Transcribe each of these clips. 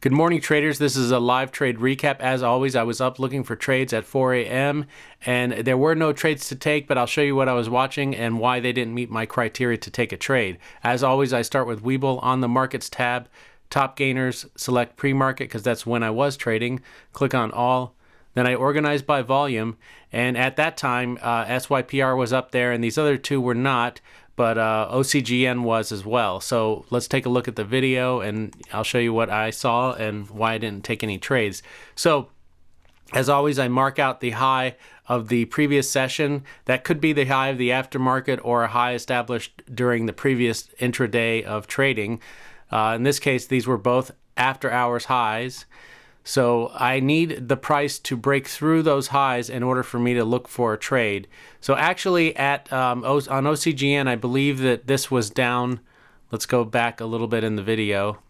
Good morning, traders. This is a live trade recap. As always, I was up looking for trades at 4 a.m. and there were no trades to take, but I'll show you what I was watching and why they didn't meet my criteria to take a trade. As always, I start with Webull on the Markets tab, Top Gainers, select Pre-Market because that's when I was trading. Click on All. Then I organize by volume, and at that time, SYPR was up there, and these other two were not, but OCGN was as well. So let's take a look at the video, and I'll show you what I saw and why I didn't take any trades. So, as always, I mark out the high of the previous session. That could be the high of the aftermarket or a high established during the previous intraday of trading. In this case, these were both after-hours highs. So I need the price to break through those highs in order for me to look for a trade. So actually at on OCGN, I believe that this was down. Let's go back a little bit in the video.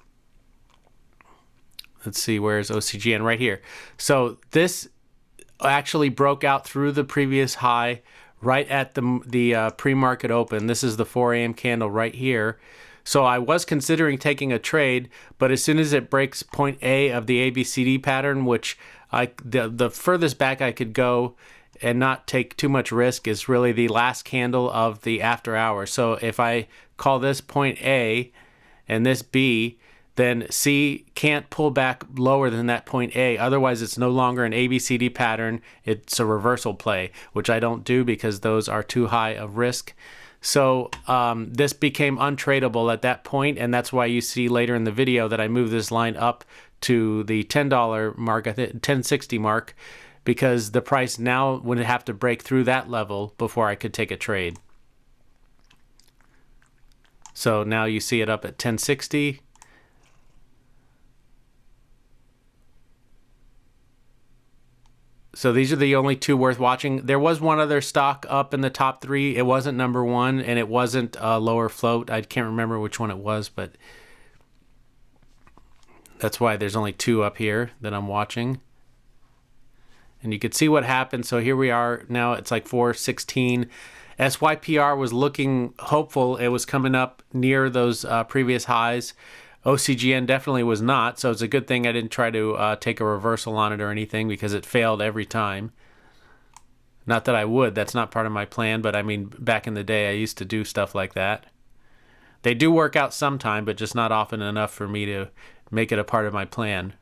Let's see, where's OCGN? Right here. So this actually broke out through the previous high right at the pre-market open. This is the 4 a.m. candle right here. So I was considering taking a trade, but as soon as it breaks point A of the ABCD pattern, which the furthest back I could go and not take too much risk is really the last candle of the after hours. So if I call this point A and this B, then C can't pull back lower than that point A. Otherwise, it's no longer an ABCD pattern. It's a reversal play, which I don't do because those are too high of risk. So this became untradeable at that point, and that's why you see later in the video that I moved this line up to the $10 mark, I think $10.60 mark, because the price now would have to break through that level before I could take a trade. So now you see it up at $10.60. So these are the only two worth watching. There was one other stock up in the top three. It wasn't number one, and it wasn't a lower float. I can't remember which one it was, but that's why there's only two up here that I'm watching. And you can see what happened. So here we are now. It's like 416. SYPR was looking hopeful. It was coming up near those previous highs. OCGN definitely was not, so it's a good thing I didn't try to take a reversal on it or anything because it failed every time. Not that I would, that's not part of my plan, but I mean, back in the day I used to do stuff like that. They do work out sometime, but just not often enough for me to make it a part of my plan.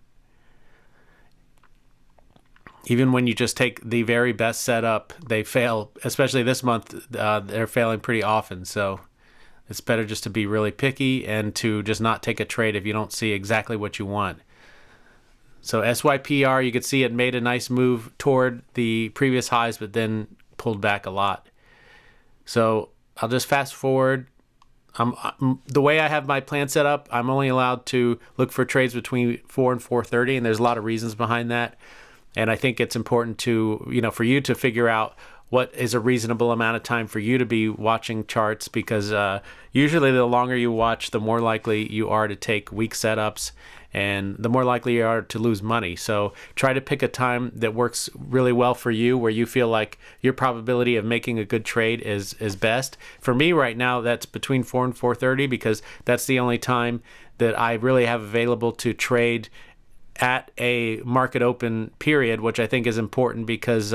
Even when you just take the very best setup, they fail, especially this month, they're failing pretty often, so it's better just to be really picky and to just not take a trade if you don't see exactly what you want. So SYPR, you could see it made a nice move toward the previous highs, but then pulled back a lot. So I'll just fast forward. The way I have my plan set up, I'm only allowed to look for trades between 4 and 4:30, and there's a lot of reasons behind that. And I think it's important to, for you to figure out what is a reasonable amount of time for you to be watching charts, because usually the longer you watch, the more likely you are to take weak setups and the more likely you are to lose money. So try to pick a time that works really well for you, where you feel like your probability of making a good trade is best. For me right now, that's between 4 and 4:30, because that's the only time that I really have available to trade at a market open period, which I think is important because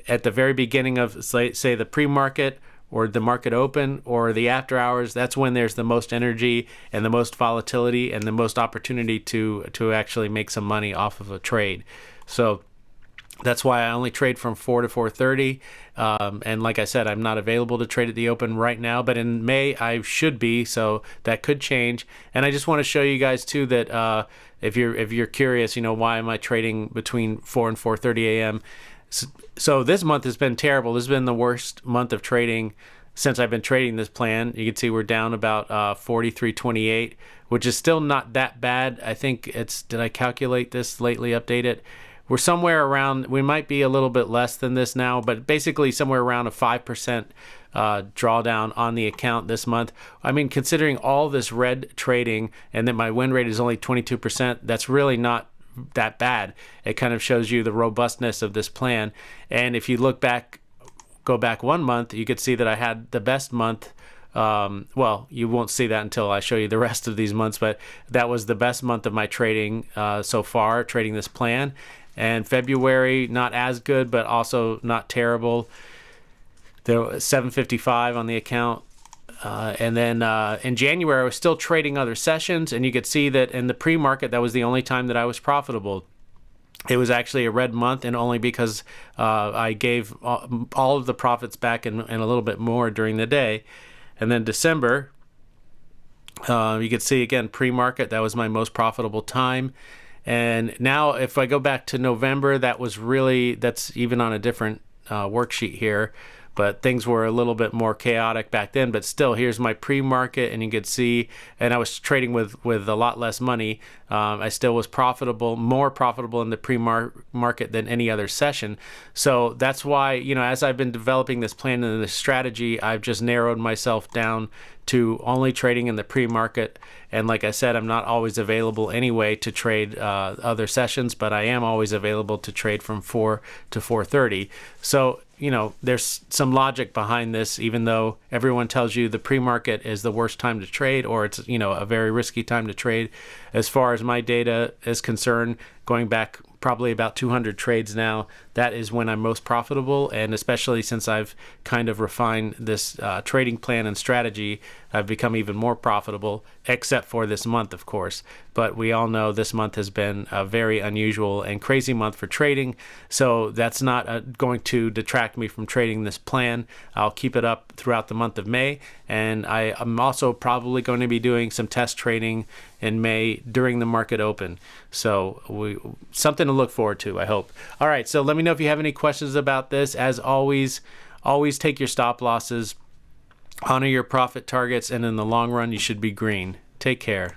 at the very beginning of, say the pre-market or the market open or the after hours, that's when there's the most energy and the most volatility and the most opportunity to actually make some money off of a trade. So that's why I only trade from 4 to 4:30. And like I said, I'm not available to trade at the open right now, but in May I should be, so that could change. And I just want to show you guys too that if you're curious, why am I trading between 4 and 4:30 a.m. So this month has been terrible. This has been the worst month of trading since I've been trading this plan. You can see we're down about 43.28, which is still not that bad. I think it's, did I calculate this lately, update it? We're somewhere around, we might be a little bit less than this now, but basically somewhere around a 5% drawdown on the account this month. I mean, considering all this red trading and that my win rate is only 22%, that's really not that bad. It kind of shows you the robustness of this plan. And if you look back, go back 1 month, you could see that I had the best month Well, you won't see that until I show you the rest of these months, but that was the best month of my trading so far, trading this plan. And February, not as good, but also not terrible. There was 755 on the account. And then in January, I was still trading other sessions, and you could see that in the pre-market, that was the only time that I was profitable. It was actually a red month, and only because I gave all of the profits back and a little bit more during the day. And then December, you could see again, pre-market, that was my most profitable time. And now if I go back to November, that's even on a different worksheet here, but things were a little bit more chaotic back then. But still, here's my pre-market, and you could see, and I was trading with a lot less money. I still was profitable, more profitable in the pre-market than any other session. So that's why, as I've been developing this plan and this strategy, I've just narrowed myself down to only trading in the pre-market. And like I said, I'm not always available anyway to trade other sessions, but I am always available to trade from 4 to 4:30. So there's some logic behind this, even though everyone tells you the pre-market is the worst time to trade, or it's, a very risky time to trade. As far as my data is concerned, going back probably about 200 trades now, that is when I'm most profitable. And especially since I've kind of refined this trading plan and strategy, I've become even more profitable, except for this month, of course. But we all know this month has been a very unusual and crazy month for trading. So that's not going to detract me from trading this plan. I'll keep it up throughout the month of May. And I'm also probably going to be doing some test trading in May during the market open. So something to look forward to, I hope. All right, so let me know if you have any questions about this. As always take your stop losses, honor your profit targets, and in the long run, you should be green. Take care.